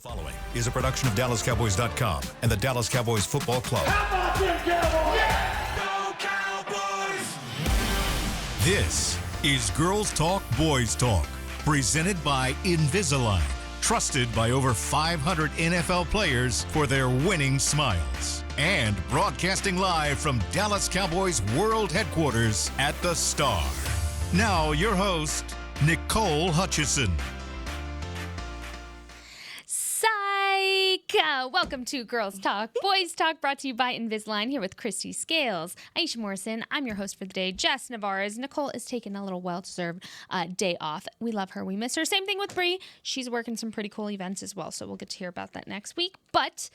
The following is a production of DallasCowboys.com and the Dallas Cowboys Football Club. How about them Cowboys? Yeah! Go Cowboys! This is Girls Talk, Boys Talk, presented by Invisalign, trusted by over 500 NFL players for their winning smiles. And broadcasting live from Dallas Cowboys World Headquarters at the Star. Now, your host, Nicole Hutchison. Welcome to Girls Talk, Boys Talk, brought to you by Invisalign, here with Christy Scales, Aisha Morrison. I'm your host for the day, Jess Navarez. Nicole is taking a little well-deserved day off. We love her. We miss her. Same thing with Bree. She's working some pretty cool events as well, so we'll get to hear about that next week. But,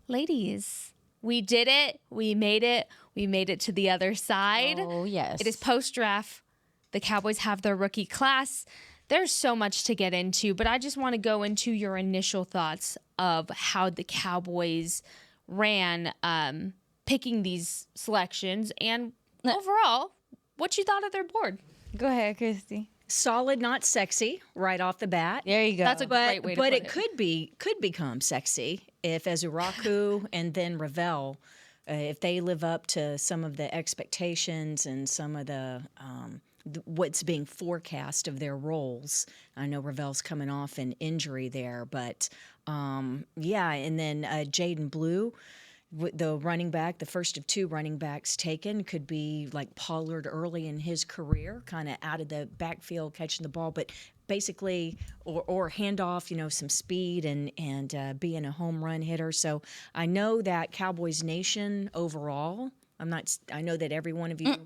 ladies, we did it. We made it. We made it to the other side. Oh, yes. It is post-draft. The Cowboys have their rookie class. There's so much to get into, but I just want to go into your initial thoughts of how the Cowboys ran picking these selections and overall, what you thought of their board. Go ahead, Christy. Solid, not sexy, right off the bat. There you go. That's a great way to put it. But it could become sexy if Ezuraku and then Ravel, if they live up to some of the expectations and some of the what's being forecast of their roles. I know Ravel's coming off an injury there, but yeah. And then Jaden Blue, the running back, the first of two running backs taken, could be like Pollard early in his career, kind of out of the backfield catching the ball, but basically, or hand off, some speed and being a home run hitter. So I know that Cowboys Nation overall, I know that every one of you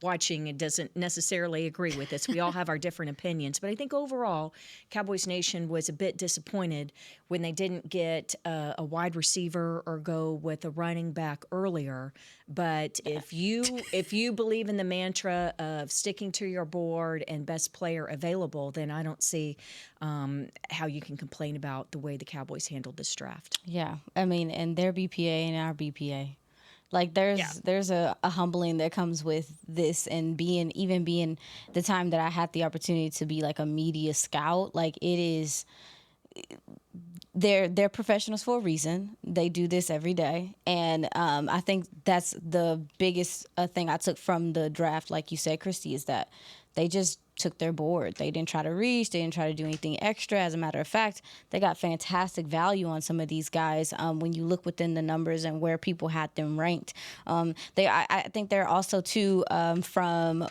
watching it doesn't necessarily agree with this. We all have our different opinions. But I think overall, Cowboys Nation was a bit disappointed when they didn't get a wide receiver or go with a running back earlier. But if you believe in the mantra of sticking to your board and best player available, then I don't see how you can complain about the way the Cowboys handled this draft. Yeah. I mean, and their BPA and our BPA. Like there's a humbling that comes with this, and being the time that I had the opportunity to be like a media scout, like it is, they're professionals for a reason. They do this every day, and I think that's the biggest thing I took from the draft, like you said, Christy, is that they just took their board. They didn't try to reach. They didn't try to do anything extra. As a matter of fact, they got fantastic value on some of these guys when you look within the numbers and where people had them ranked. I think they're also, too, from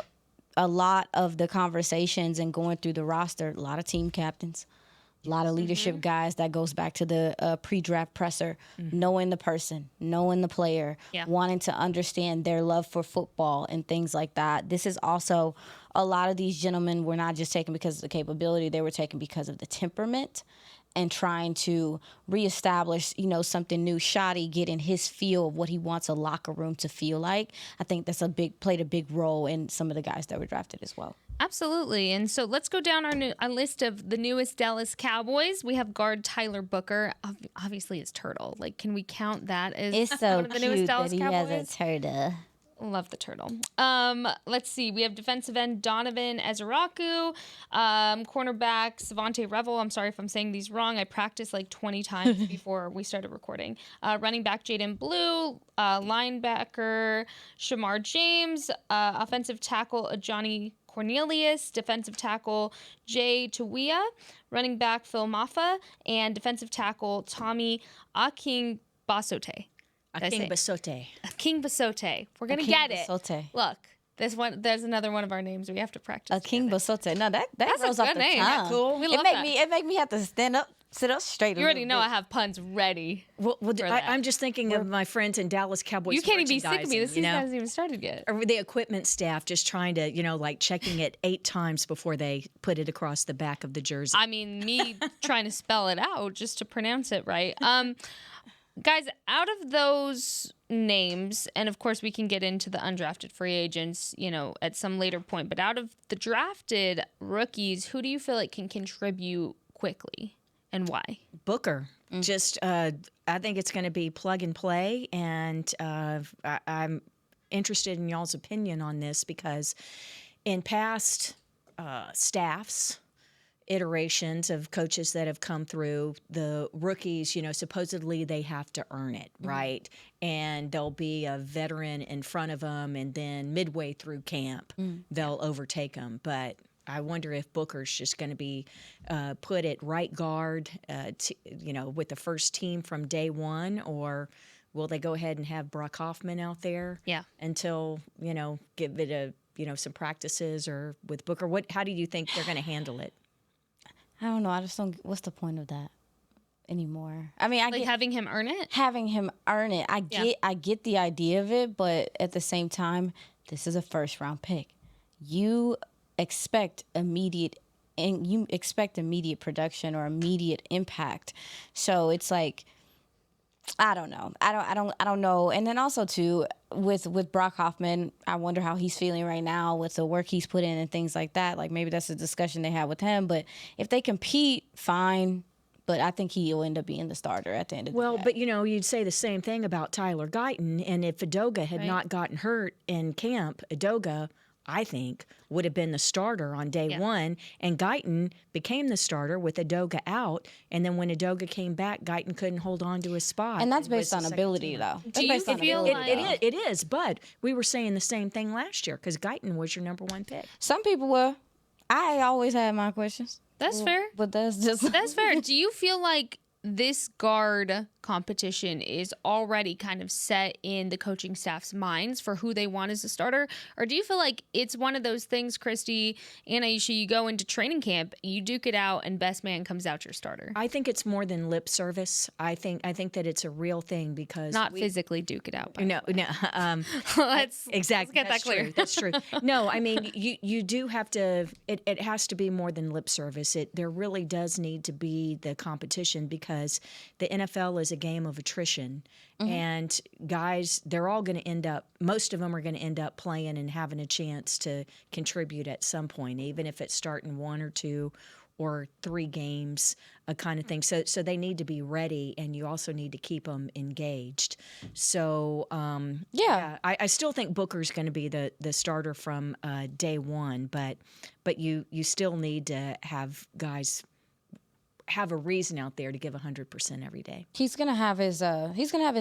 a lot of the conversations and going through the roster, a lot of team captains. A lot of leadership guys. That goes back to the pre-draft presser, knowing the person, knowing the player, wanting to understand their love for football and things like that. This is also, a lot of these gentlemen were not just taken because of the capability. They were taken because of the temperament and trying to reestablish, something new. Shotty getting his feel of what he wants a locker room to feel like. I think that's played a big role in some of the guys that were drafted as well. Absolutely. And so let's go down our list of the newest Dallas Cowboys. We have guard Tyler Booker. Obviously, it's Turtle. Like, can we count that as it's so one of the newest Dallas that he Cowboys? has a turtle. Love the turtle. Let's see. We have defensive end Donovan Ezuraku, cornerback Savante Revel. I'm sorry if I'm saying these wrong. I practiced like 20 times before we started recording. Running back Jaden Blue, linebacker Shamar James, offensive tackle Johnny Cornelius, defensive tackle Jay Tawia, running back Phil Maffa, and defensive tackle Tommy Akingbasote. Akingbasote. We're going to get it. Look, there's another one of our names we have to practice. Akingbasote. No, that That's rolls a off good the name. tongue. Cool. We love that. It make me have to sit up straight. You already know I have puns ready. Well, I'm just thinking of my friends in Dallas Cowboys. You can't even be sick of me. This season hasn't even started yet. Or the equipment staff just trying to, like checking it 8 times before they put it across the back of the jersey. I mean, me trying to spell it out just to pronounce it right. Guys, out of those names, and of course we can get into the undrafted free agents, at some later point, but out of the drafted rookies, who do you feel like can contribute quickly and why? Booker. Just, I think it's going to be plug and play, and I'm interested in y'all's opinion on this because in past staffs, iterations of coaches that have come through. The rookies, supposedly they have to earn it, right? And there'll be a veteran in front of them, and then midway through camp, they'll overtake them. But I wonder if Booker's just going to be put at right guard, with the first team from day one, or will they go ahead and have Brock Hoffman out there? Yeah. Until give it some practices, or with Booker. How do you think they're going to handle it? I don't know. I just don't. What's the point of that anymore? I mean, I Like get having him earn it? having him earn it. I get the idea of it, but at the same time, this is a first round pick. You expect immediate production or immediate impact. So it's like, I don't know. I don't know. And then also too, with Brock Hoffman, I wonder how he's feeling right now with the work he's put in and things like that. Like maybe that's a discussion they have with him. But if they compete, fine. But I think he'll end up being the starter at the end of the day. Well, but you'd say the same thing about Tyler Guyton, and if Udoka had not gotten hurt in camp, Udoka, I think, would have been the starter on day one, and Guyton became the starter with Udoka out, and then when Udoka came back, Guyton couldn't hold on to his spot. And that's based on ability, though. That's Do you based on feel ability, like- though. It is, but we were saying the same thing last year because Guyton was your number one pick. Some people will. I always had my questions. That's fair. But that's just... That's fair. Do you feel like this guard competition is already kind of set in the coaching staff's minds for who they want as a starter? Or do you feel like it's one of those things, Christy and Aisha, you go into training camp, you duke it out, and best man comes out your starter? I think it's more than lip service. I think that it's a real thing because Not physically duke it out. No. Let's Exactly. get that That's clear. True. That's true. No, I mean, you do have to. It has to be more than lip service. There really does need to be the competition because the NFL is a game of attrition, and guys, they're all going to end up. Most of them are going to end up playing and having a chance to contribute at some point, even if it's starting 1 or 2 or 3 games, a kind of thing. So they need to be ready, and you also need to keep them engaged. So I still think Booker's going to be the starter from day one, but you still need to have guys have a reason out there to give 100% every day. He's gonna have his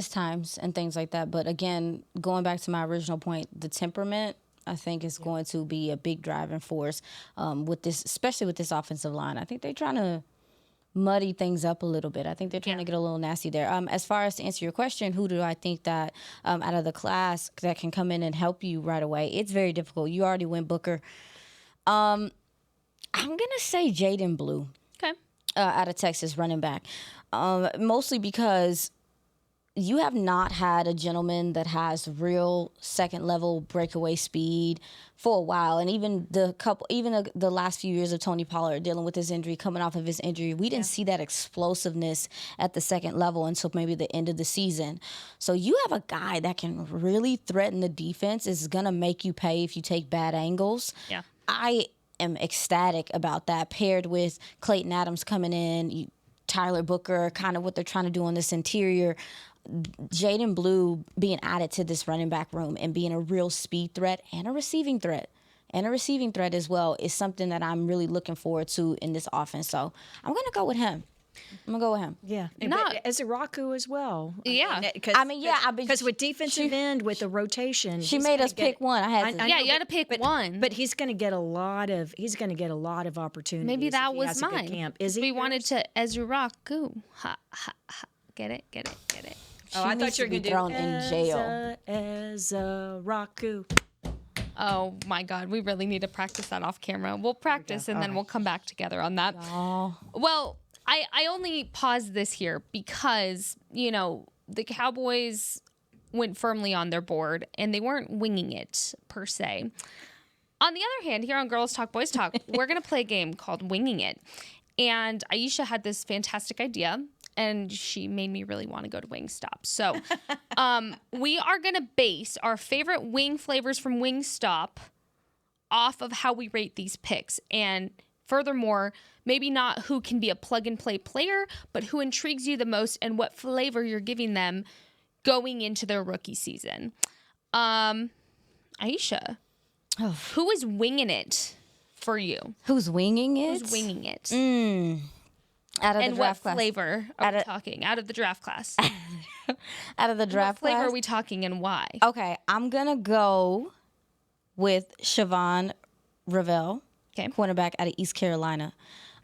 times and things like that. But again, going back to my original point, the temperament I think is going to be a big driving force with this, especially with this offensive line. I think they're trying to muddy things up a little bit. I think they're trying to get a little nasty there. As far as to answer your question, who do I think that out of the class that can come in and help you right away? It's very difficult. You already went Booker. I'm gonna say Jaden Blue. Okay. Out of Texas, running back. Mostly because you have not had a gentleman that has real second-level breakaway speed for a while. And even the last few years of Tony Pollard dealing with his injury, coming off of his injury, we didn't see that explosiveness at the second level until maybe the end of the season. So you have a guy that can really threaten the defense, is going to make you pay if you take bad angles. Yeah. I am ecstatic about that, paired with Clayton Adams coming in, Tyler Booker, kind of what they're trying to do on this interior. Jaden Blue being added to this running back room and being a real speed threat and a receiving threat as well is something that I'm really looking forward to in this offense. So I'm going to go with him. Yeah, Not as a Raku as well. Yeah. Because with defensive end, with the rotation, she made us pick one. you got to pick one. But he's going to get a lot of opportunities. Maybe if that he was has a good mine. camp. Is he? We wanted to Ezuraku. Ha ha ha. Get it. Oh, I needs thought you were to be going to thrown in jail. As a Raku. Oh my God, we really need to practice that off camera. We'll practice and then we'll come back together on that. Oh. Well, I only paused this here because, the Cowboys went firmly on their board and they weren't winging it per se. On the other hand, here on Girls Talk, Boys Talk, we're going to play a game called Winging It. And Aisha had this fantastic idea and she made me really want to go to Wingstop. So we are going to base our favorite wing flavors from Wingstop off of how we rate these picks. And furthermore, maybe not who can be a plug-and-play player, but who intrigues you the most and what flavor you're giving them going into their rookie season. Aisha, who is winging it for you? Who's winging it? Who's winging it? Out of And the what draft class. flavor are we talking? Out of the draft class. Out of the draft What flavor class. are we talking and why? Okay, I'm gonna go with Siobhan Ravel, Okay. cornerback out of East Carolina.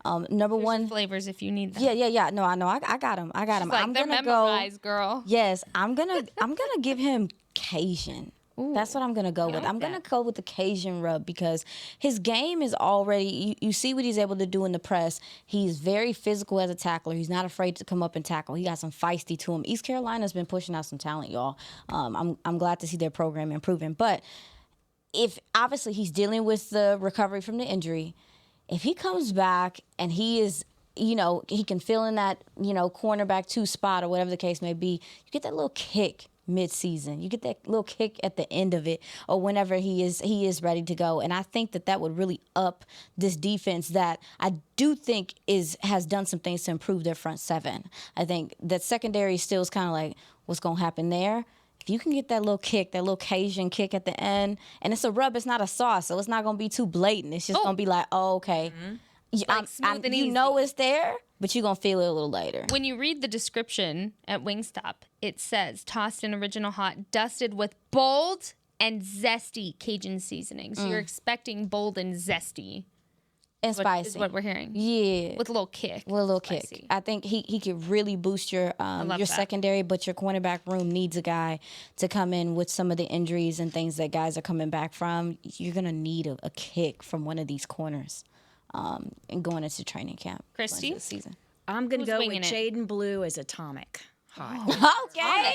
Number Here's one. your flavors if you need them. Yeah. No, I know. I got him. Like, I'm they're gonna memorized, girl. Yes, I'm gonna give him Cajun. That's what I'm gonna go with. I'm gonna go with the Cajun rub because his game is already. You see what he's able to do in the press. He's very physical as a tackler. He's not afraid to come up and tackle. He got some feisty to him. East Carolina's been pushing out some talent, y'all. I'm glad to see their program improving. But if obviously he's dealing with the recovery from the injury, if he comes back and he is, he can fill in that, cornerback 2 spot or whatever the case may be, you get that little kick mid-season. You get that little kick at the end of it or whenever he is ready to go. And I think that would really up this defense that I do think has done some things to improve their front seven. I think that secondary still is kind of like, what's going to happen there? If you can get that little kick, that little Cajun kick at the end, and it's a rub, it's not a sauce, so it's not going to be too blatant. It's just going to be like, oh, okay. Smooth and easy. It's there, but you're going to feel it a little later. When you read the description at Wingstop, it says tossed in original hot, dusted with bold and zesty Cajun seasoning. So you're expecting bold and zesty. And spicy. Is what we're hearing. Yeah. With a little kick. With a little Spicy. kick. I think he could really boost your secondary, but your cornerback room needs a guy to come in with some of the injuries and things that guys are coming back from. You're going to need a kick from one of these corners and going into training camp. Christy? This season. I'm going to go with winging it? Jaden Blue as Atomic. Hot. Okay.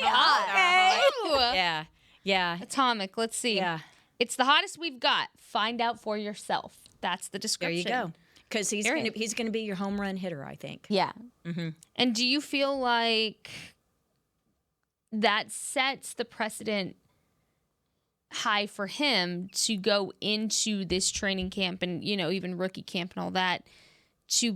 Yeah. Atomic. Let's see. Yeah. It's the hottest we've got. Find out for yourself. That's the There description. you go. Because he's Period. going to be your home run hitter, I think. Yeah. And do you feel like that sets the precedent high for him to go into this training camp and, even rookie camp and all that to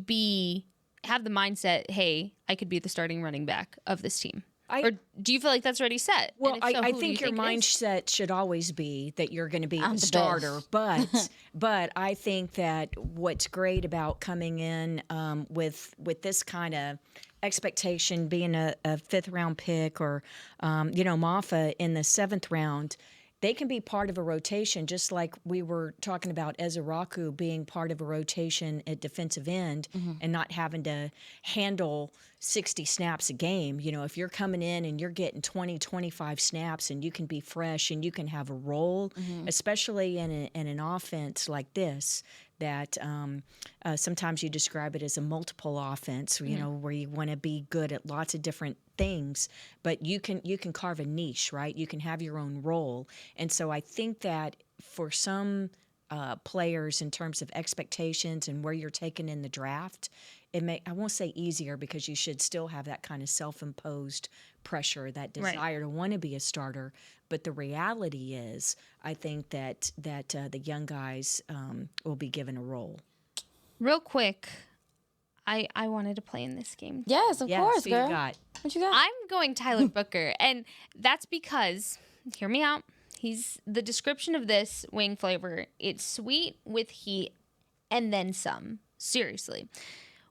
have the mindset, hey, I could be the starting running back of this team? Or do you feel like that's already set? Well, And if so, I who do think you your think it is? mindset should always be that you're going to be I'm the the starter. best. But I think that what's great about coming in with this kind of expectation, being a 5th round pick or Maffa in the 7th round, they can be part of a rotation, just like we were talking about Ezeraku being part of a rotation at defensive end and not having to handle 60 snaps a game. If you're coming in and you're getting 20, 25 snaps and you can be fresh and you can have a role, especially in an offense like this, that sometimes you describe it as a multiple offense, where you want to be good at lots of different things, but you can carve a niche, right? You can have your own role. And so I think that for some players in terms of expectations and where you're taken in the draft, I won't say easier because you should still have that kind of self-imposed pressure, that desire to want to be a starter. But the reality is, I think that the young guys will be given a role. Real quick, I wanted to play in this game. Yes, of course, who girl. you got? What you got? I'm going Tyler Booker, and that's because, hear me out, he's the description of this wing flavor. It's sweet with heat and then some. Seriously.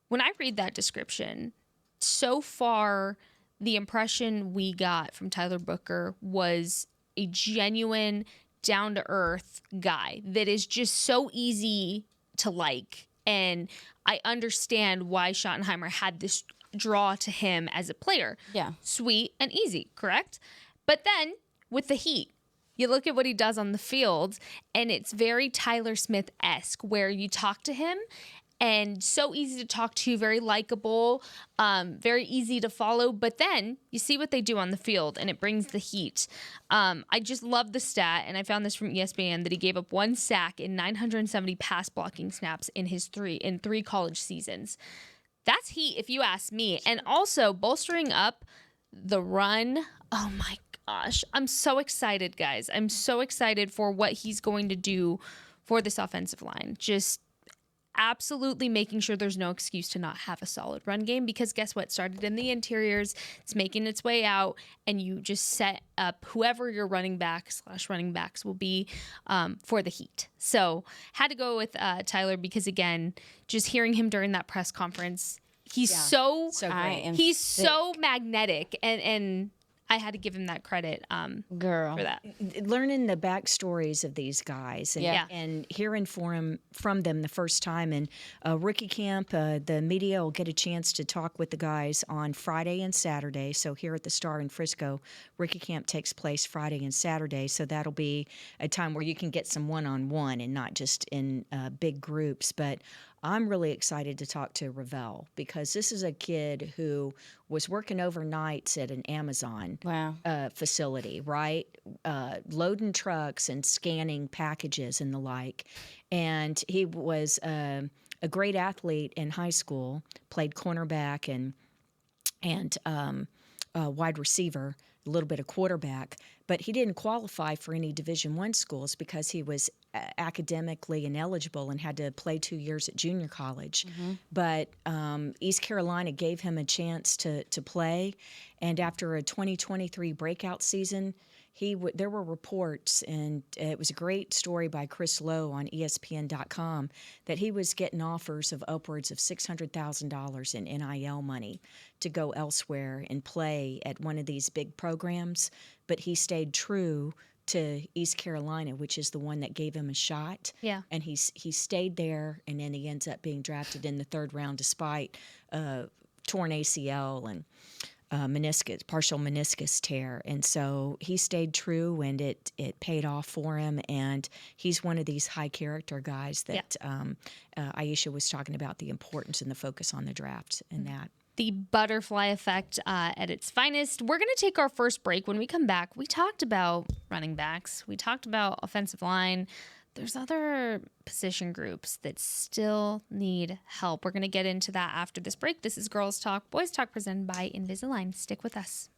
When I read that description, so far the impression we got from Tyler Booker was a genuine, down-to-earth guy that is just so easy to like. And I understand why Schottenheimer had this draw to him as a player. Yeah. Sweet and easy, correct? But then with the heat, you look at what he does on the field, and it's very Tyler Smith-esque, where you talk to him and so easy to talk to, very likable, very easy to follow. But then you see what they do on the field, and it brings the heat. I just love the stat, and I found this from ESPN, that he gave up 1 sack in 970 pass blocking snaps in three college seasons. That's heat, if you ask me. And also bolstering up the run. Oh my gosh, I'm so excited, guys. I'm so excited for what he's going to do for this offensive line. Just absolutely making sure there's no excuse to not have a solid run game, because guess what? It started in the interiors, it's making its way out, and you just set up whoever your running backs will be for the heat. So had to go with Tyler because, again, just hearing him during that press conference, he's so great. he's so magnetic, and I had to give him that credit Girl. for that. Learning the backstories of these guys and hearing from them the first time. And rookie camp, the media will get a chance to talk with the guys on Friday and Saturday. So here at the Star in Frisco, rookie camp takes place Friday and Saturday. So that'll be a time where you can get some one-on-one and not just in big groups. But I'm really excited to talk to Ravel because this is a kid who was working overnights at an Amazon facility, right? Loading trucks and scanning packages and the like. And he was a great athlete in high school, played cornerback and wide receiver, a little bit of quarterback, but he didn't qualify for any Division I schools because he was academically ineligible and had to play 2 years at junior college. But East Carolina gave him a chance to play, and after a 2023 breakout season, there were reports, and it was a great story by Chris Lowe on ESPN.com, that he was getting offers of upwards of $600,000 in NIL money to go elsewhere and play at one of these big programs. But he stayed true to East Carolina, which is the one that gave him a shot. Yeah. And he stayed there, and then he ends up being drafted in the third round despite torn ACL and partial meniscus tear. And so he stayed true, and it paid off for him. And he's one of these high character guys that Aisha was talking about, the importance and the focus on the draft and that. The butterfly effect at its finest. We're going to take our first break. When we come back, we talked about running backs. We talked about offensive line. There's other position groups that still need help. We're going to get into that after this break. This is Girls Talk, Boys Talk, presented by Invisalign. Stick with us.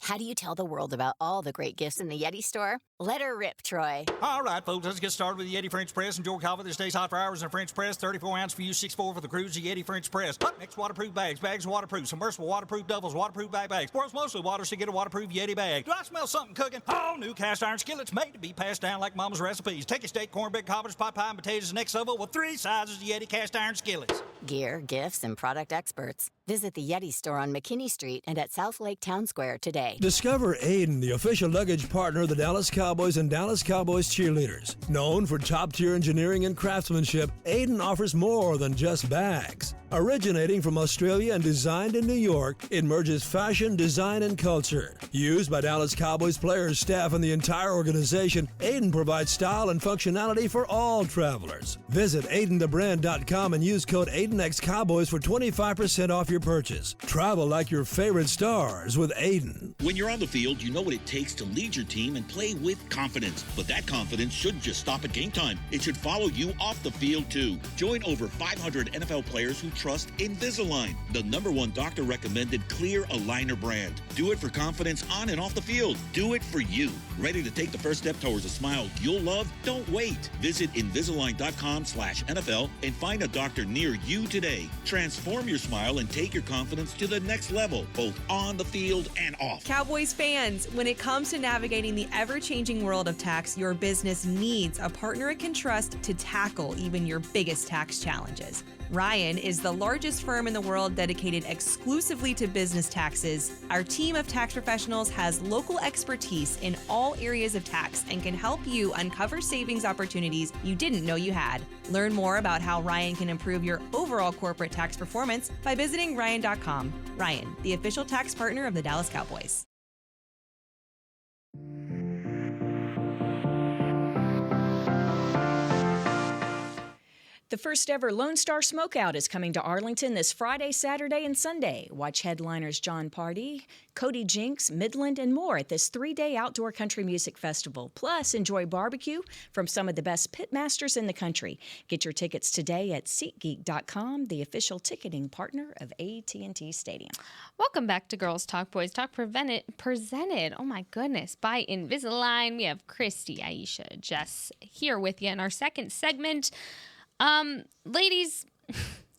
How do you tell the world about all the great gifts in the Yeti store? Let her rip, Troy. All right, folks, let's get started with the Yeti French Press. Enjoy coffee that stays hot for hours in a French press. 34 ounce for you, 6'4" for the cruise, the Yeti French Press. Up next, waterproof bags. Bags waterproof. Submersible waterproof doubles. Waterproof bags. World's mostly water, so get a waterproof Yeti bag. Do I smell something cooking? Oh, new cast iron skillets made to be passed down like Mama's recipes. Take a steak, cornbread, cobbler's pot pie, and potatoes next level with 3 sizes of Yeti cast iron skillets. Gear, gifts, and product experts. Visit the Yeti store on McKinney Street and at South Lake Town Square today. Discover Aiden, the official luggage partner of the Dallas Cowboys and Dallas Cowboys cheerleaders. Known for top-tier engineering and craftsmanship, Aiden offers more than just bags. Originating from Australia and designed in New York, it merges fashion, design, and culture. Used by Dallas Cowboys players, staff, and the entire organization, Aiden provides style and functionality for all travelers. Visit AidenTheBrand.com and use code AidenXCowboys for 25% off your purchase. Travel like your favorite stars with Aiden. When you're on the field, you know what it takes to lead your team and play with confidence. But that confidence shouldn't just stop at game time. It should follow you off the field, too. Join over 500 NFL players who trust Invisalign, the #1 doctor-recommended clear aligner brand. Do it for confidence on and off the field. Do it for you. Ready to take the first step towards a smile you'll love? Don't wait. Visit Invisalign.com/NFL and find a doctor near you today. Transform your smile and take your confidence to the next level, both on the field and off. Cowboys fans, when it comes to navigating the ever-changing world of tax, your business needs a partner it can trust to tackle even your biggest tax challenges. Ryan is the largest firm in the world dedicated exclusively to business taxes. Our team of tax professionals has local expertise in all areas of tax and can help you uncover savings opportunities you didn't know you had. Learn more about how Ryan can improve your overall corporate tax performance by visiting Ryan.com. Ryan, the official tax partner of the Dallas Cowboys. The first ever Lone Star Smokeout is coming to Arlington this Friday, Saturday, and Sunday. Watch headliners John Party, Cody Jinks, Midland, and more at this 3-day outdoor country music festival. Plus, enjoy barbecue from some of the best pit masters in the country. Get your tickets today at SeatGeek.com, the official ticketing partner of AT&T Stadium. Welcome back to Girls Talk, Boys Talk, presented, oh my goodness, by Invisalign. We have Christy, Aisha, Jess here with you in our second segment. Ladies,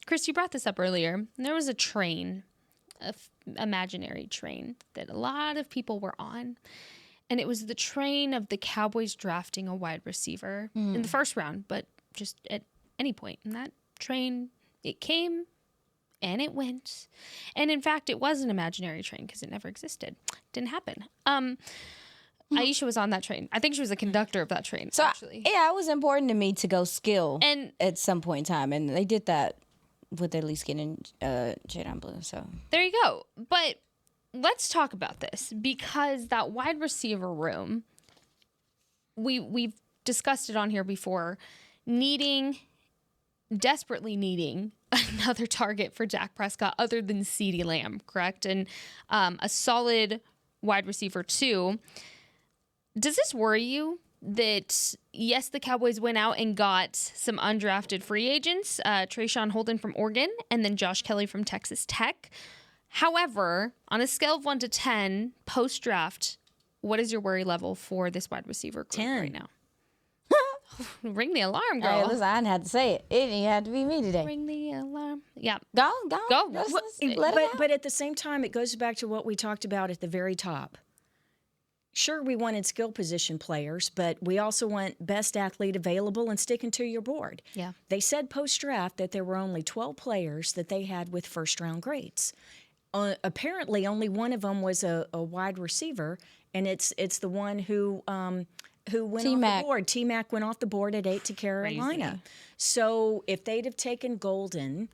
Chris, you brought this up earlier. There was a train, imaginary train that a lot of people were on. And it was the train of the Cowboys drafting a wide receiver in the first round, but just at any point. And that train, it came and it went. And in fact, it was an imaginary train because it never existed. Didn't happen. Aisha was on that train. I think she was the conductor of that train, So, actually. it was important to me to go skill And at some point in time. And they did that with at least getting Jadon Blue. So there you go. But let's talk about this because that wide receiver room, we've discussed it on here before, desperately needing another target for Dak Prescott other than CeeDee Lamb, correct? And a solid wide receiver too. Does this worry you that, yes, the Cowboys went out and got some undrafted free agents, Trayshawn Holden from Oregon and then Josh Kelly from Texas Tech? However, on a scale of 1 to 10, post-draft, what is your worry level for this wide receiver group 10 right now? Ring the alarm, girl. hey, listen, I didn't have to say it. It didn't have to be me today. Ring the alarm. Yeah. Go. Go. But at the same time, it goes back to what we talked about at the very top. Sure, we wanted skill position players, but we also want best athlete available and sticking to your board. Yeah. They said post-draft that there were only 12 players that they had with first-round grades. Apparently, only one of them was a wide receiver, and it's the one who went off the board. T-Mac went off the board at 8 to Carolina. Crazy. So if they'd have taken Golden,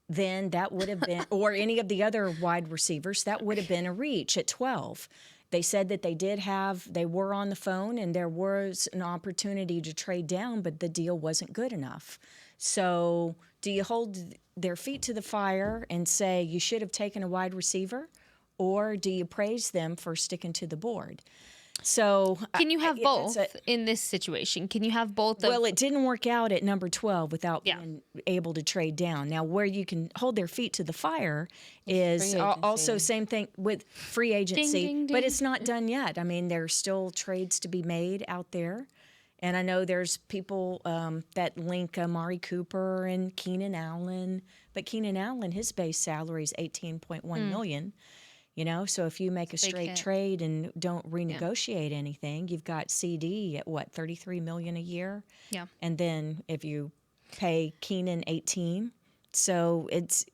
then that would have been, or any of the other wide receivers, that would have been a reach at 12. They said that they were on the phone and there was an opportunity to trade down, but the deal wasn't good enough. So do you hold their feet to the fire and say you should have taken a wide receiver, or do you praise them for sticking to the board? So can you have both in this situation? Can you have both? Well, it didn't work out at number 12 without being able to trade down. Now, where you can hold their feet to the fire is also same thing with free agency, Ding, ding, but ding. it's not done yet. I mean, there's still trades to be made out there. And I know there's people that link Amari Cooper and Keenan Allen, but Keenan Allen, his base salary is $18.1 million. You know, so if you make a straight trade and don't renegotiate anything, you've got CD at what, $33 million a year? Yeah. And then if you pay Keenan 18, so it's,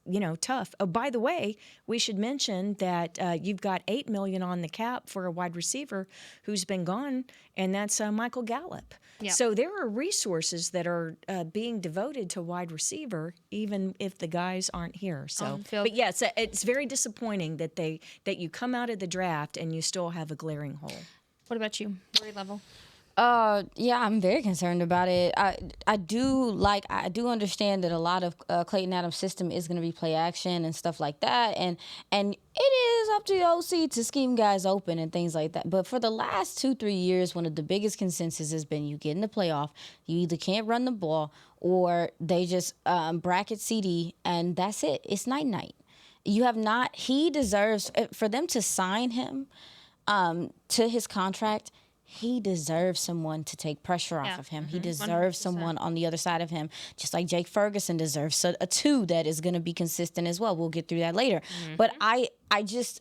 tough. Oh, by the way, we should mention that you've got $8 million on the cap for a wide receiver who's been gone, and that's Michael Gallup. Yeah. So there are resources that are being devoted to wide receiver, even if the guys aren't here. So, but yes, it's very disappointing that you come out of the draft and you still have a glaring hole. What about you? Worry level? Yeah, I'm very concerned about it. I do understand that a lot of Clayton Adams' system is going to be play action and stuff like that, and it is up to the OC to scheme guys open and things like that. But for the last 2-3 years, one of the biggest consensus has been you get in the playoff, you either can't run the ball or they just bracket CD, and that's it. It's night-night. You have not. He deserves for them to sign him to his contract. He deserves someone to take pressure off of him. He deserves 100%. Someone on the other side of him, just like Jake Ferguson deserves a 2 that is going to be consistent as well. We'll get through that later. But I just,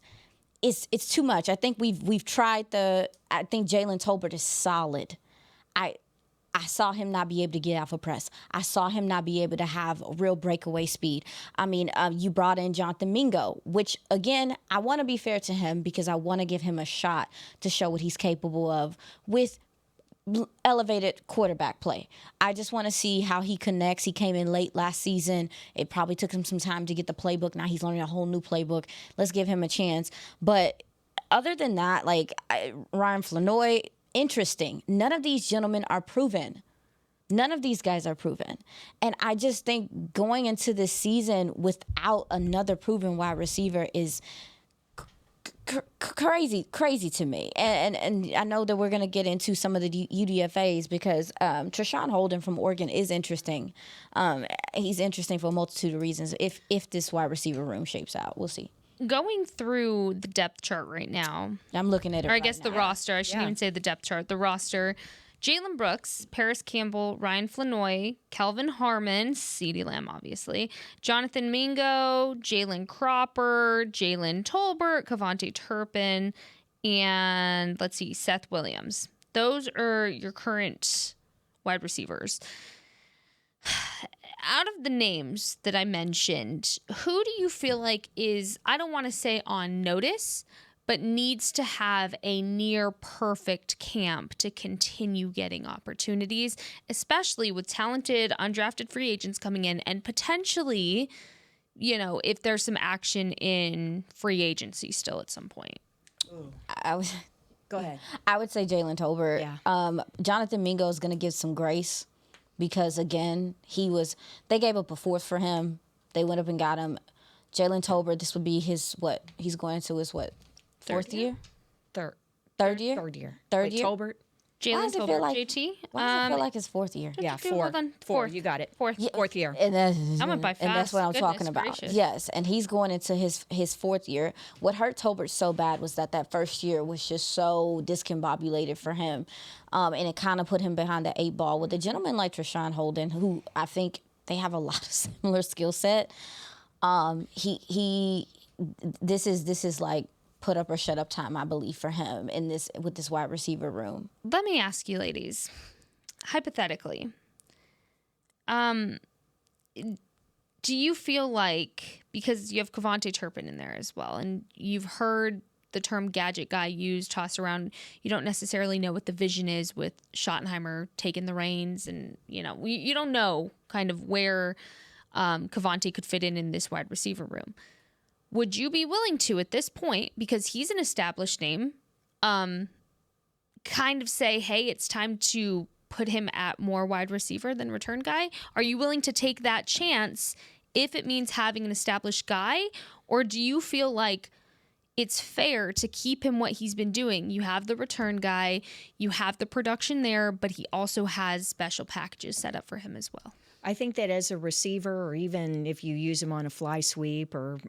it's too much. I think we've tried I think Jalen Tolbert is solid. I saw him not be able to get out for press. I saw him not be able to have real breakaway speed. I mean, you brought in Jonathan Mingo, which, again, I want to be fair to him because I want to give him a shot to show what he's capable of with elevated quarterback play. I just want to see how he connects. He came in late last season. It probably took him some time to get the playbook. Now he's learning a whole new playbook. Let's give him a chance. But other than that, Ryan Flanoy, interesting. None of these gentlemen are proven. None of these guys are proven. And I just think going into this season without another proven wide receiver is crazy to me. And I know that we're going to get into some of the UDFAs because Trayshawn Holden from Oregon is interesting. He's interesting for a multitude of reasons if this wide receiver room shapes out. We'll see. Going through the depth chart right now. I'm looking at it. Or I guess the roster. I shouldn't even say the depth chart. The roster. Jalen Brooks, Paris Campbell, Ryan Flanoy, Kelvin Harmon, CeeDee Lamb, obviously, Jonathan Mingo, Jalen Cropper, Jalen Tolbert, Kavonte Turpin, and let's see, Seth Williams. Those are your current wide receivers. Out of the names that I mentioned, who do you feel like is, I don't want to say on notice, but needs to have a near perfect camp to continue getting opportunities, especially with talented undrafted free agents coming in and potentially, if there's some action in free agency still at some point? Go ahead. I would say Jalen Tolbert. Yeah. Jonathan Mingo is going to give some grace because, again, they gave up a fourth for him. They went up and got him. Jalen Tolbert, this would be his, he's going into his, fourth year? Third year? Third year. Third year? Tolbert. Jalen Tolbert, JT? Why does it feel like his fourth year? Yeah, Okay, four. hold on. Four. You got it. Fourth year. And that's, I went by and that's fast. what I'm Goodness talking about. gracious. Yes, and he's going into his fourth year. What hurt Tolbert so bad was that first year was just so discombobulated for him, and it kind of put him behind the 8 ball. With a gentleman like Treshawn Holden, who I think they have a lot of similar skill set, this is like put up or shut up time, I believe, for him with this wide receiver room. Let me ask you, ladies, hypothetically, do you feel like, because you have Kavonte Turpin in there as well, and you've heard the term gadget guy used, tossed around, you don't necessarily know what the vision is with Schottenheimer taking the reins, and you don't know kind of where Kavonte could fit in this wide receiver room. Would you be willing to, at this point, because he's an established name, kind of say, hey, it's time to put him at more wide receiver than return guy? Are you willing to take that chance if it means having an established guy? Or do you feel like it's fair to keep him what he's been doing? You have the return guy, you have the production there, but he also has special packages set up for him as well. I think that as a receiver, or even if you use him on a fly sweep, or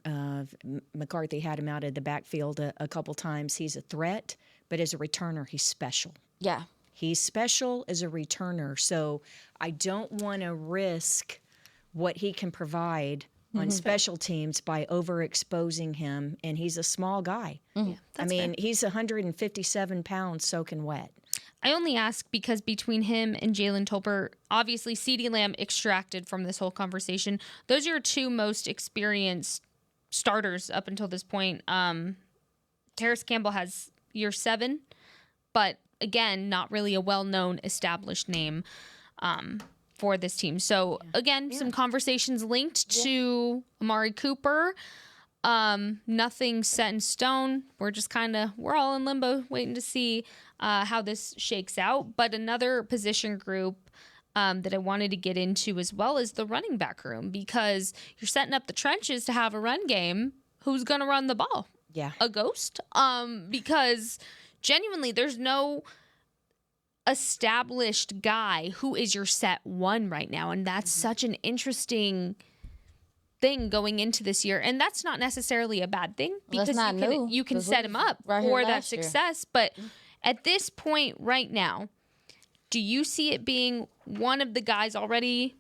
McCarthy had him out of the backfield a couple times, he's a threat. But as a returner, he's special. Yeah. He's special as a returner. So I don't want to risk what he can provide on special teams by overexposing him. And he's a small guy. Yeah, fair. He's 157 pounds soaking wet. I only ask because between him and Jalen Tolbert, obviously CeeDee Lamb extracted from this whole conversation. Those are your two most experienced starters up until this point. Paris Campbell has year 7, but again, not really a well-known established name for this team. So again, some conversations linked to Amari Cooper. Nothing set in stone. We're all in limbo waiting to see how this shakes out. But another position group that I wanted to get into as well is the running back room, because you're setting up the trenches to have a run game. Who's going to run the ball? Yeah. A ghost? Because genuinely, there's no established guy who is your set one right now. And that's such an interesting thing going into this year, and that's not necessarily a bad thing, because you can set him up for that success. But at this point right now, do you see it being one of the guys already,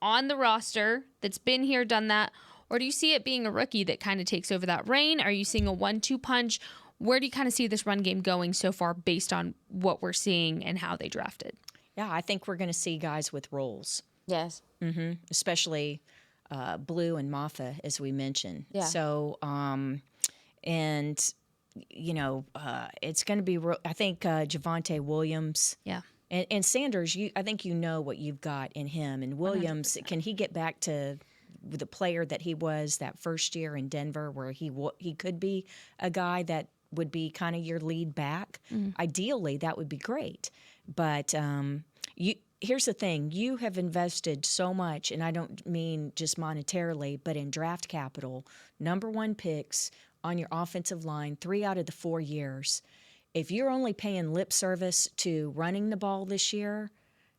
on the roster that's been here, done that, or do you see it being a rookie that kind of takes over that reign? Are you seeing a 1-2 punch? Where do you kind of see this run game going so far based on what we're seeing and how they drafted? Yeah, I think we're going to see guys with roles. Yes. Especially Blue and Maffa, as we mentioned. Yeah. So, it's going to be. I think Javonte Williams. Yeah. And Sanders, I think what you've got in him. And Williams, 100%. Can he get back to the player that he was that first year in Denver, where he could be a guy that would be kind of your lead back? Ideally, that would be great. But here's the thing. You have invested so much, and I don't mean just monetarily, but in draft capital, number 1 picks on your offensive line 3 out of the 4 years. If you're only paying lip service to running the ball this year,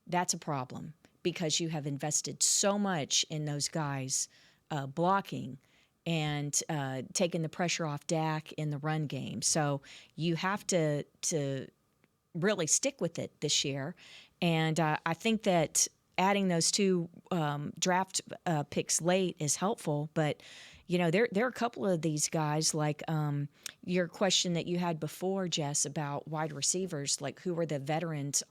that's a problem, because you have invested so much in those guys blocking and taking the pressure off Dak in the run game. So you have to really stick with it this year. And I think that adding those 2 draft picks late is helpful. But, there are a couple of these guys, like your question that you had before, Jess, about wide receivers, like who are the veterans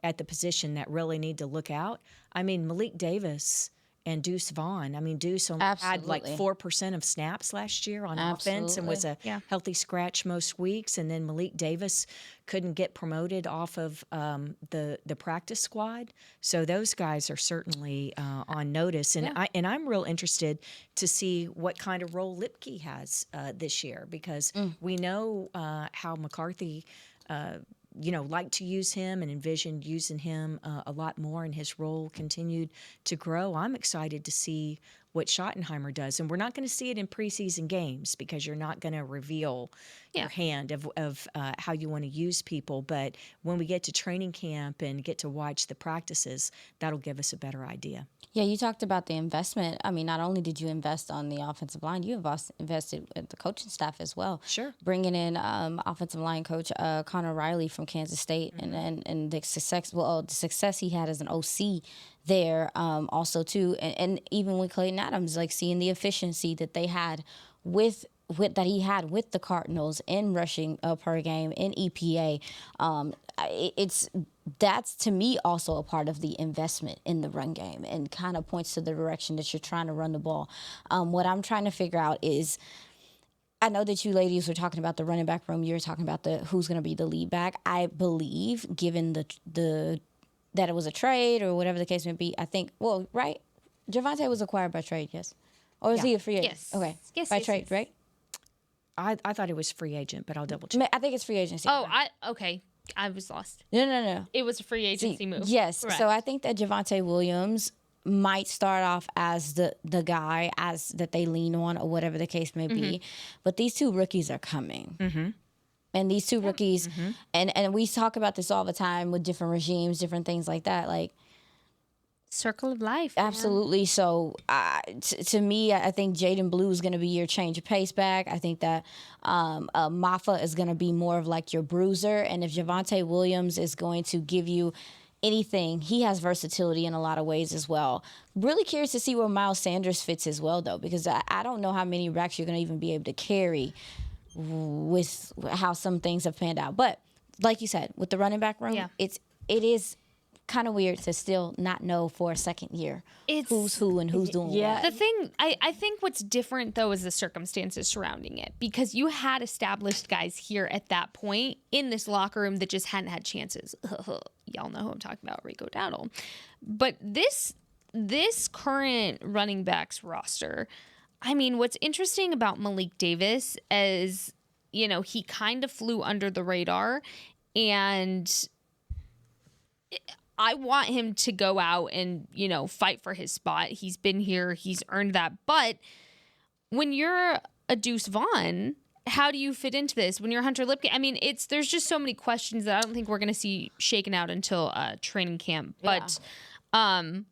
at the position that really need to look out. I mean, Malik Davis and Deuce Vaughn. I mean, Deuce only had like 4% of snaps last year on offense and was a healthy scratch most weeks. And then Malik Davis couldn't get promoted off of the practice squad. So those guys are certainly on notice. And I'm real interested to see what kind of role Lipke has this year, because we know how McCarthy liked to use him and envisioned using him a lot more, and his role continued to grow. I'm excited to see what Schottenheimer does. And we're not going to see it in preseason games because you're not going to reveal your hand of how you want to use people. But when we get to training camp and get to watch the practices, that'll give us a better idea. Yeah, you talked about the investment. I mean, not only did you invest on the offensive line, you have invested in the coaching staff as well. Sure. Bringing in offensive line coach Connor Riley from Kansas State, and the success he had as an OC there also too, and even with Clayton Adams, like seeing the efficiency that they had with he had with the Cardinals in rushing per game in EPA. That's to me also a part of the investment in the run game, and kind of points to the direction that you're trying to run the ball. What I'm trying to figure out is, I know that you ladies were talking about the running back room. You were talking about who's going to be the lead back. I believe, given the that it was a trade or whatever the case may be, I think, right? Javonte was acquired by trade, yes? Or is he a free agent? Yes. Okay. Yes, by trade, right? I thought it was free agent, but I'll double check. I think it's free agency. Okay. I was lost. No. It was a free agency move. Yes. Correct. So I think that Javonte Williams might start off as the guy that they lean on, or whatever the case may be. But these 2 rookies are coming. Mm-hmm. And these 2 rookies, and we talk about this all the time with different regimes, different things like that. Like, circle of life. Absolutely. Man. So to me, I think Jaden Blue is going to be your change of pace back. I think that Maffa is going to be more of like your bruiser. And if Javonte Williams is going to give you anything, he has versatility in a lot of ways as well. Really curious to see where Miles Sanders fits as well, though, because I don't know how many racks you're going to even be able to carry with how some things have panned out. But like you said, with the running back room, it is kind of weird to still not know for a second year who's who and who's doing what. The thing, I think what's different, though, is the circumstances surrounding it, because you had established guys here at that point in this locker room that just hadn't had chances. Y'all know who I'm talking about, Rico Dowdle. But this current running backs roster, I mean, what's interesting about Malik Davis is, he kind of flew under the radar, and I want him to go out and, fight for his spot. He's been here. He's earned that. But when you're a Deuce Vaughn, how do you fit into this? When you're Hunter Lipke, I mean, there's just so many questions that I don't think we're going to see shaken out until training camp. But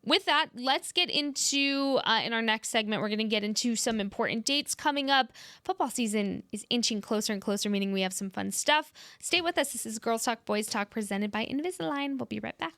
with that, let's get into, in our next segment, we're going to get into some important dates coming up. Football season is inching closer and closer, meaning we have some fun stuff. Stay with us. This is Girls Talk, Boys Talk, presented by Invisalign. We'll be right back.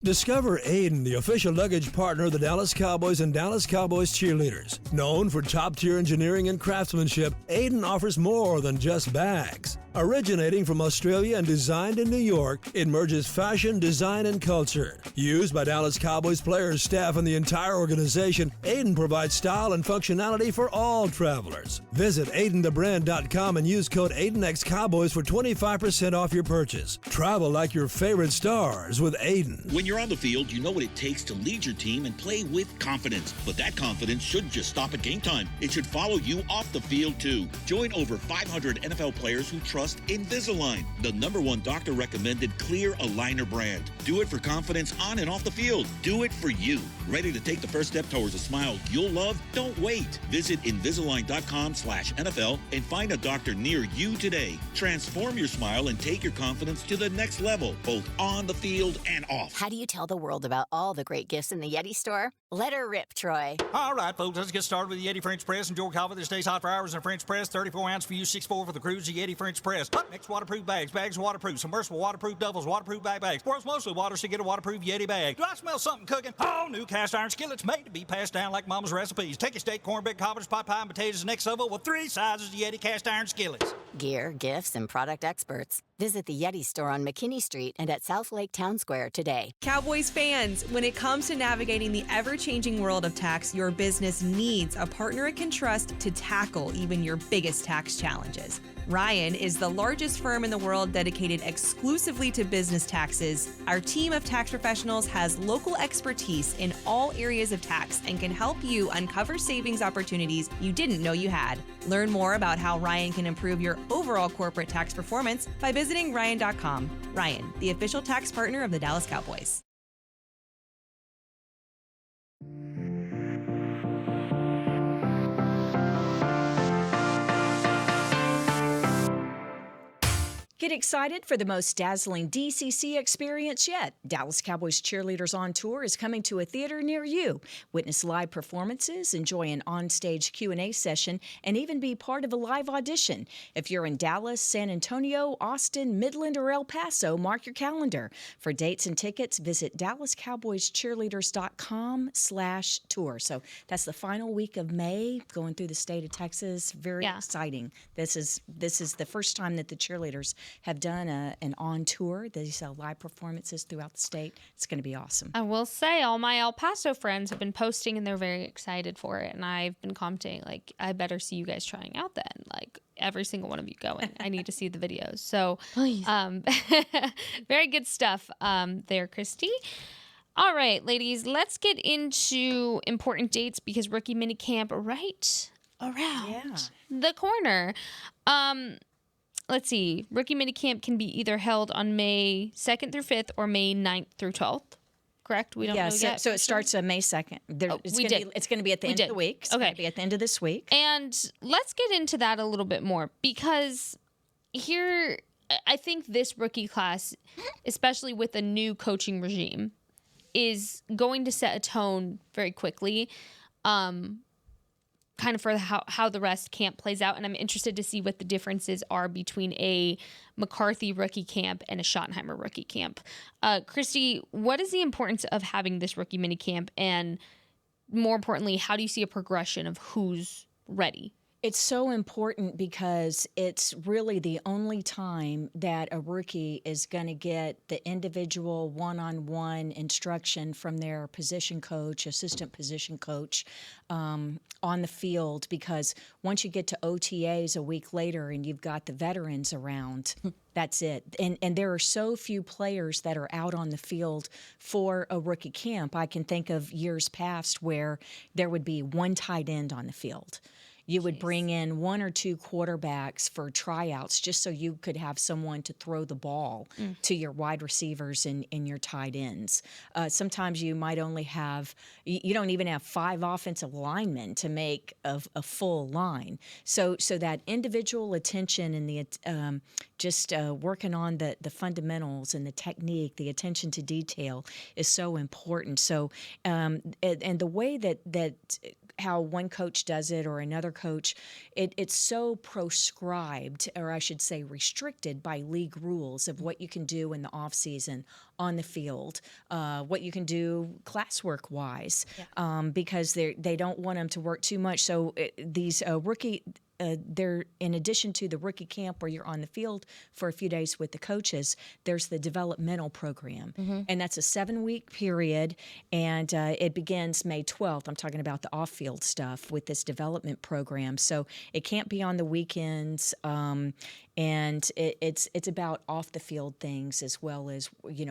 Discover Aiden, the official luggage partner of the Dallas Cowboys and Dallas Cowboys cheerleaders. Known for top-tier engineering and craftsmanship, Aiden offers more than just bags. Originating from Australia and designed in New York, it merges fashion, design, and culture. Used by Dallas Cowboys players, staff, and the entire organization, Aiden provides style and functionality for all travelers. Visit AidenTheBrand.com and use code AidenXCowboys for 25% off your purchase. Travel like your favorite stars with Aiden. When you're on the field, you know what it takes to lead your team and play with confidence. But that confidence shouldn't just stop at game time. It should follow you off the field, too. Join over 500 NFL players who trust Invisalign, the #1 doctor-recommended clear aligner brand. Do it for confidence on and off the field. Do it for you. Ready to take the first step towards a smile you'll love? Don't wait. Visit Invisalign.com/NFL and find a doctor near you today. Transform your smile and take your confidence to the next level, both on the field and off. How do you tell the world about all the great gifts in the Yeti store? Let her rip, Troy. All right, folks, let's get started with the Yeti French Press. Enjoy coffee that stays hot for hours in a French press. 34 ounce for you, 6'4" for the cruise, the Yeti French Press. Next, waterproof bags. Bags waterproof. Submersible waterproof doubles. Waterproof bags. World's mostly water, so get a waterproof Yeti bag. Do I smell something cooking? Oh, new cast iron skillets made to be passed down like Mama's recipes. Take your steak, cornbread, cobbler's pot pie, and potatoes and next level with 3 sizes of Yeti cast iron skillets. Gear, gifts, and product experts. Visit the Yeti store on McKinney Street and at South Lake Town Square today. Cowboys fans, when it comes to navigating the ever-changing world of tax, your business needs a partner it can trust to tackle even your biggest tax challenges. Ryan is the largest firm in the world dedicated exclusively to business taxes. Our team of tax professionals has local expertise in all areas of tax and can help you uncover savings opportunities you didn't know you had. Learn more about how Ryan can improve your overall corporate tax performance by visiting Ryan.com. Ryan, the official tax partner of the Dallas Cowboys. Get excited for the most dazzling DCC experience yet. Dallas Cowboys Cheerleaders on Tour is coming to a theater near you. Witness live performances, enjoy an on-stage Q&A session, and even be part of a live audition. If you're in Dallas, San Antonio, Austin, Midland, or El Paso, mark your calendar. For dates and tickets, visit DallasCowboysCheerleaders.com/tour. So that's the final week of May, going through the state of Texas. Very exciting. This is the first time that the cheerleaders have done an on tour. These live performances throughout the state. It's going to be awesome. I will say all my El Paso friends have been posting and they're very excited for it. And I've been commenting, like, I better see you guys trying out then. Like, every single one of you going. I need to see the videos. So, very good stuff there, Christy. All right, ladies, let's get into important dates because rookie minicamp right around the corner. Let's see. Rookie minicamp can be either held on May 2nd through 5th or May 9th through 12th. Correct? We don't know yet. So it starts on May 2nd. It's going to be at the end of the week. It's going to be at the end of this week. And let's get into that a little bit more because here, I think this rookie class, especially with a new coaching regime, is going to set a tone very quickly. Kind of for how the rest camp plays out. And I'm interested to see what the differences are between a McCarthy rookie camp and a Schottenheimer rookie camp. Christy, what is the importance of having this rookie mini camp? And more importantly, how do you see a progression of who's ready? It's so important because it's really the only time that a rookie is going to get the individual one-on-one instruction from their position coach, assistant position coach on the field, because once you get to OTAs a week later and you've got the veterans around, that's it. And there are so few players that are out on the field for a rookie camp. I can think of years past where there would be one tight end on the field. You would bring in 1 or 2 quarterbacks for tryouts just so you could have someone to throw the ball to your wide receivers and your tight ends. Sometimes you might only have, you don't even have 5 offensive linemen to make a full line. So that individual attention and the just working on the fundamentals and the technique, the attention to detail is so important. So and the way that how one coach does it or another coach, it's so proscribed, or I should say restricted by league rules of what you can do in the off season on the field, what you can do classwork-wise, because they don't want them to work too much. So these rookie they're, in addition to the rookie camp where you're on the field for a few days with the coaches, there's the developmental program. And that's a 7-week period, and it begins May 12th. I'm talking about the off-field stuff with this development program. So it can't be on the weekends, and it's about off-the-field things as well as,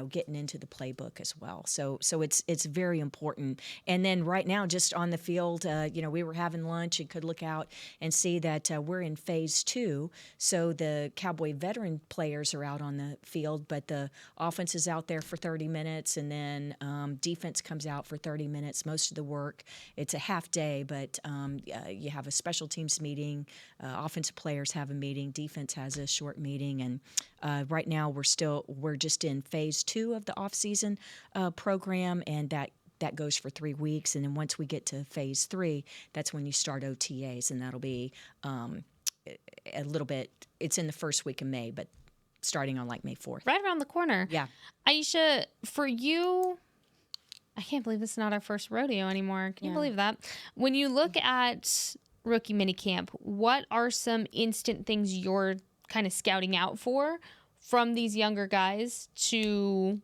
getting into the playbook as well. So it's very important. And then right now, just on the field, we were having lunch and could look out and see that we're in phase 2. So the Cowboy veteran players are out on the field, but the offense is out there for 30 minutes, and then defense comes out for 30 minutes. Most of the work, it's a half day, but you have a special teams meeting. Offensive players have a meeting. Defense has a short meeting, and right now we're just in phase 2 of the off-season program, and that that goes for 3 weeks. And then once we get to phase 3, that's when you start OTAs, and that'll be a little bit, it's in the first week of May, but starting on like May 4th. Right around the corner. Yeah. Aisha, for you, I can't believe this is not our first rodeo anymore. Can you believe that? When you look at rookie minicamp, what are some instant things you're kind of scouting out for from these younger guys to,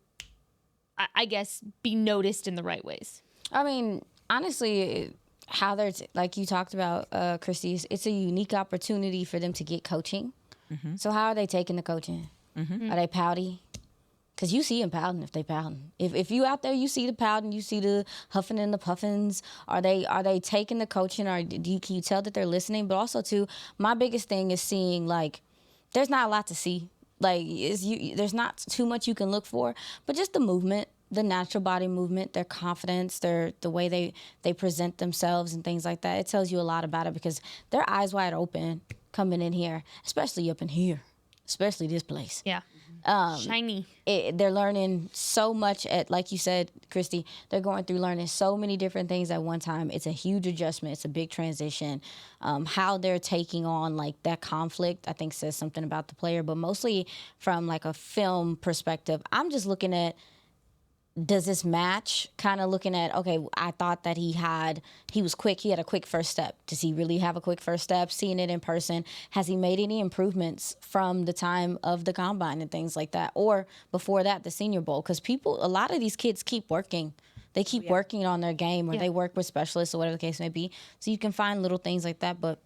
I guess, be noticed in the right ways? I mean, honestly, how they're like you talked about, Christy, it's a unique opportunity for them to get coaching. Mm-hmm. So how are they taking the coaching? Mm-hmm. Are they pouty? Because you see them pouting if they pouting. If you out there, you see the pouting, you see the huffing and the puffins. Are they taking the coaching, or can you tell that they're listening? But also, too, my biggest thing is seeing, like, there's not a lot to see. Like, there's not too much you can look for, but just the movement, the natural body movement, their confidence, the way they present themselves and things like that. It tells you a lot about it because they're eyes wide open coming in here, especially up in here, especially this place. Yeah. Shiny. They're learning so much like you said, Christy, they're going through learning so many different things at one time. It's a huge adjustment. It's a big transition. How they're taking on like that conflict, I think says something about the player, but mostly from like a film perspective, I'm just looking at, does this match? Kind of looking at, okay, I thought that he was quick. He had a quick first step. Does he really have a quick first step? Seeing it in person, has he made any improvements from the time of the combine and things like that? Or before that, the Senior Bowl? Because a lot of these kids keep working. They keep working on their game, or they work with specialists or whatever the case may be. So you can find little things like that. But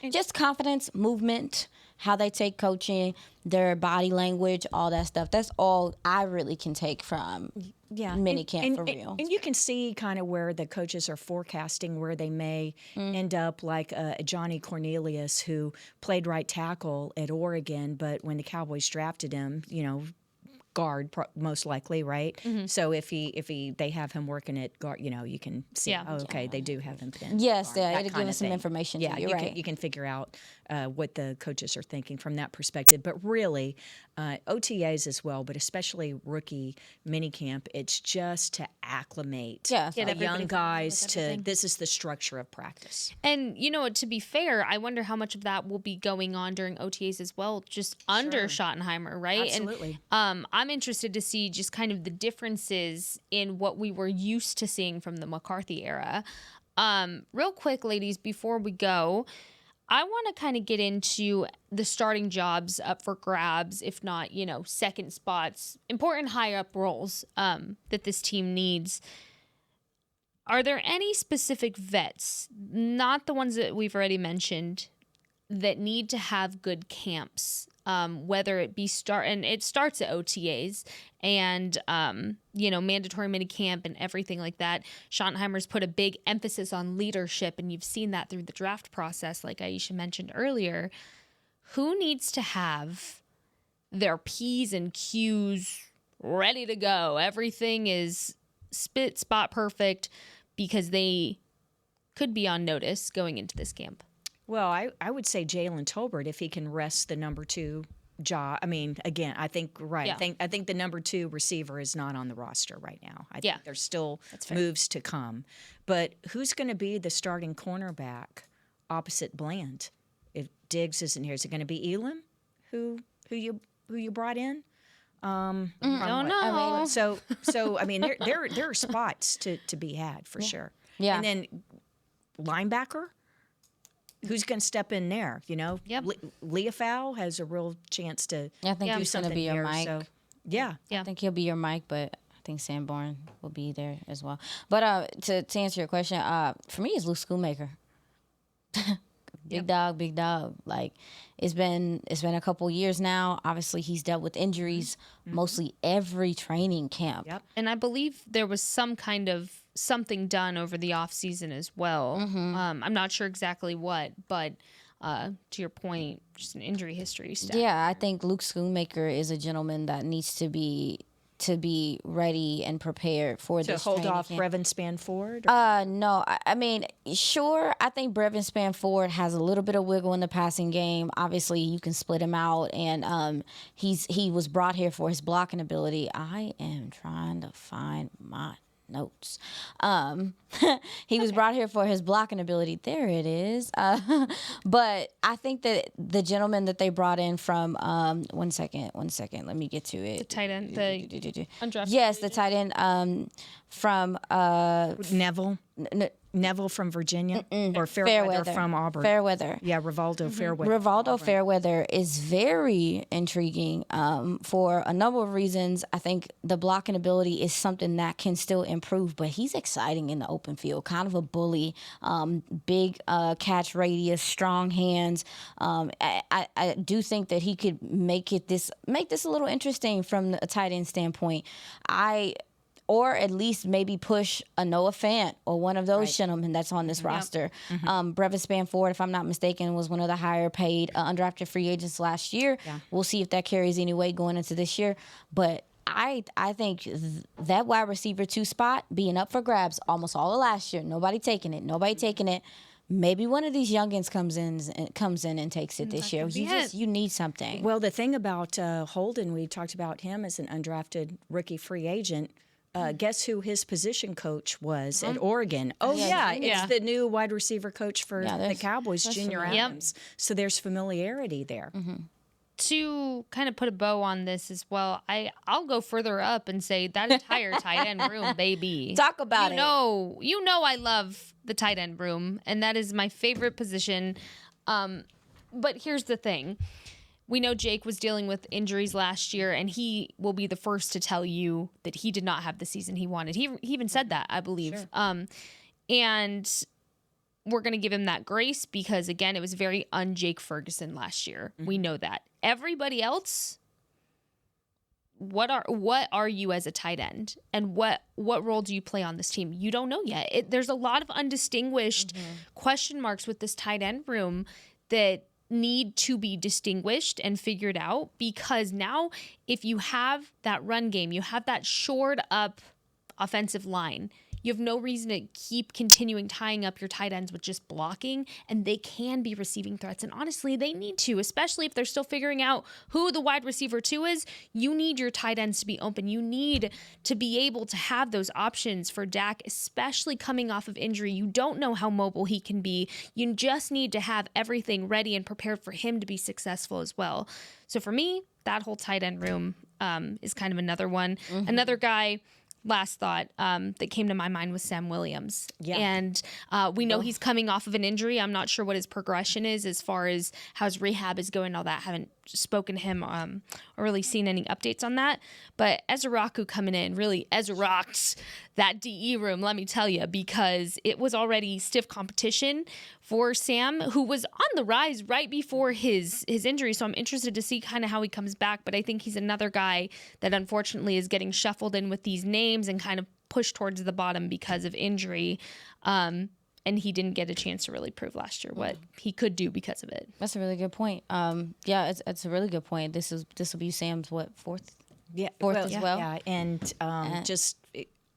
just confidence, movement, how they take coaching, their body language, all that stuff. That's all I really can take from minicamp for real. And you can see kind of where the coaches are forecasting where they may end up, like Johnny Cornelius, who played right tackle at Oregon, but when the Cowboys drafted him, guard most likely, right? Mm-hmm. So if they have him working at guard, you can see, they do have him pinned. Yes, it'll give us some information. Yeah, right. You can figure out what the coaches are thinking from that perspective. But really, OTAs as well, but especially rookie minicamp, it's just to acclimate young guys to this is the structure of practice. And, to be fair, I wonder how much of that will be going on during OTAs as well, just under Schottenheimer, right? Absolutely. And I'm interested to see just kind of the differences in what we were used to seeing from the McCarthy era. Real quick, ladies, before we go, I want to kind of get into the starting jobs up for grabs, if not, second spots, important high-up roles that this team needs. Are there any specific vets, not the ones that we've already mentioned, that need to have good camps, whether it be and it starts at OTAs and, mandatory minicamp and everything like that. Schottenheimer's put a big emphasis on leadership, and you've seen that through the draft process, like Aisha mentioned earlier. Who needs to have their P's and Q's ready to go? Everything is spot perfect because they could be on notice going into this camp. Well, I would say Jalen Tolbert, if he can rest the number 2 job. I mean, again, I think I think the number 2 receiver is not on the roster right now. I think there's still moves to come. But who's going to be the starting cornerback opposite Bland if Diggs isn't here? Is it going to be Elam, who you brought in? Don't know. So I mean, there are spots to be had for sure. Yeah, and then linebacker. Who's going to step in there? Yep. Leafau has a real chance to I think do he's going something to be your Mike. So, yeah. I think he'll be your Mike, but I think Sanborn will be there as well. But to answer your question, for me, it's Luke Schoonmaker. Big dog. Like it's been a couple years now. Obviously, he's dealt with injuries mostly every training camp. Yep. And I believe there was some kind of something done over the off season as well. Mm-hmm. I'm not sure exactly what, but to your point, just an injury history stuff. Yeah, I think Luke Schoonmaker is a gentleman that needs to be ready and prepared for this. To hold off Brevin Spanford? No. I mean, sure, I think Brevin Spanford has a little bit of wiggle in the passing game. Obviously, you can split him out, and he was brought here for his blocking ability. I am trying to find my notes. He was brought here for his blocking ability. There it is. But I think that the gentleman that they brought in from one second, let me get to it. The tight end, the undrafted. Yes, the tight end from Neville. Neville from Virginia or Fairweather from Auburn. Fairweather. Yeah, Rivaldo Fairweather. Rivaldo Fairweather is very intriguing for a number of reasons. I think the blocking ability is something that can still improve, but he's exciting in the open field, kind of a bully, big catch radius, strong hands. I do think that he could make this a little interesting from a tight end standpoint. Or at least maybe push a Noah Fant or one of those gentlemen that's on this roster. Brevis Spanford, if I'm not mistaken, was one of the higher paid undrafted free agents last year. Yeah. We'll see if that carries any weight going into this year. But I think that wide receiver 2 spot being up for grabs almost all of last year. Nobody taking it. Maybe one of these youngins comes in and takes it this year. You need something. Well, the thing about Holden, we talked about him as an undrafted rookie free agent. Guess who his position coach was at Oregon? Oh, it's the new wide receiver coach for the Cowboys, Junior Adams. So there's familiarity there. To kind of put a bow on this as well, I'll go further up and say that entire tight end room, baby. Talk about it. You know I love the tight end room, and that is my favorite position. But here's the thing. We know Jake was dealing with injuries last year, and he will be the first to tell you that he did not have the season he wanted. He even said that, I believe. Sure. And we're going to give him that grace because, again, it was very un-Jake Ferguson last year. We know that. Everybody else, what are you as a tight end? And what role do you play on this team? You don't know yet. There's a lot of undistinguished question marks with this tight end room that need to be distinguished and figured out, because now if you have that run game, you have that shored up offensive line, you have no reason to keep continuing tying up your tight ends with just blocking, and they can be receiving threats. And honestly, they need to, especially if they're still figuring out who the wide receiver 2 is. You need your tight ends to be open. You need to be able to have those options for Dak, especially coming off of injury. You don't know how mobile he can be. You just need to have everything ready and prepared for him to be successful as well. So for me, that whole tight end room is kind of another one. Another guy, last thought that came to my mind was Sam Williams. Yeah. And we know he's coming off of an injury. I'm not sure what his progression is as far as how his rehab is going and all that. Haven't spoken to him or really seen any updates on that. But Ezraku coming in really Ezracked that DE room, let me tell you, because it was already stiff competition for Sam, who was on the rise right before his injury. So I'm interested to see kind of how he comes back. But I think he's another guy that unfortunately is getting shuffled in with these names and kind of pushed towards the bottom because of injury. And he didn't get a chance to really prove last year what he could do because of it. That's a really good point. It's a really good point. This will be Sam's fourth? Yeah, fourth as well. Yeah, and just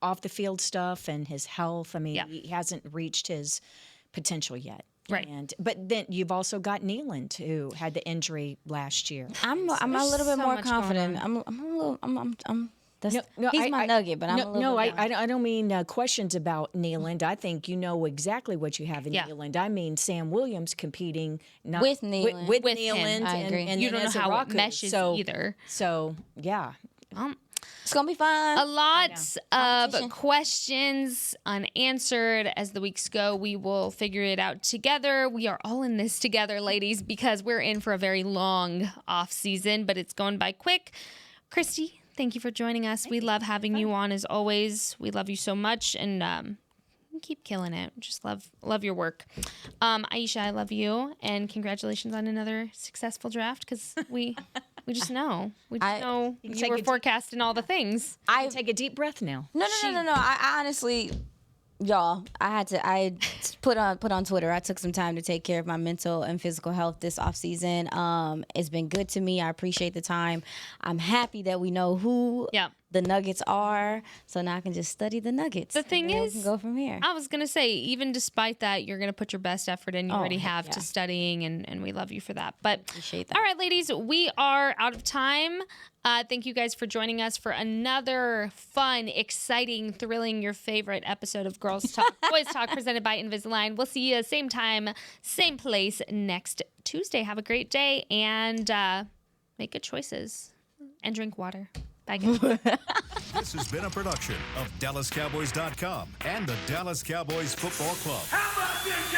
off the field stuff and his health. I mean, he hasn't reached his potential yet. Right. But then you've also got Nealand, who had the injury last year. I'm a little bit more confident. He's my nugget, but I'm a little bit I don't mean questions about Nealand. I think you know exactly what you have in Nealand. I mean Sam Williams competing with Nealand. With Nealand. I agree. And you don't know how it meshes either. So, yeah. It's going to be fun. A lot of questions unanswered as the weeks go. We will figure it out together. We are all in this together, ladies, because we're in for a very long off season, but it's going by quick. Christy, thank you for joining us. We love having you on as always. We love you so much, and keep killing it. Just love your work. Aisha, I love you, and congratulations on another successful draft, because we just know. We just know you were forecasting all the things. I take a deep breath now. No. I honestly, y'all, I put on Twitter. I took some time to take care of my mental and physical health this off season. It's been good to me. I appreciate the time. I'm happy that we know who the nuggets are. So now I can just study the nuggets. The thing and then we is, can go from here. I was going to say, even despite that, you're going to put your best effort in. You already have yeah. to studying, and we love you for that. But Appreciate that. all right, ladies, we are out of time. Thank you guys for joining us for another fun, exciting, thrilling, your favorite episode of Girls Talk, Boys Talk, presented by Invisalign. We'll see you same time, same place next Tuesday. Have a great day, and make good choices, and drink water. Bye, guys. This has been a production of DallasCowboys.com and the Dallas Cowboys Football Club. How about this,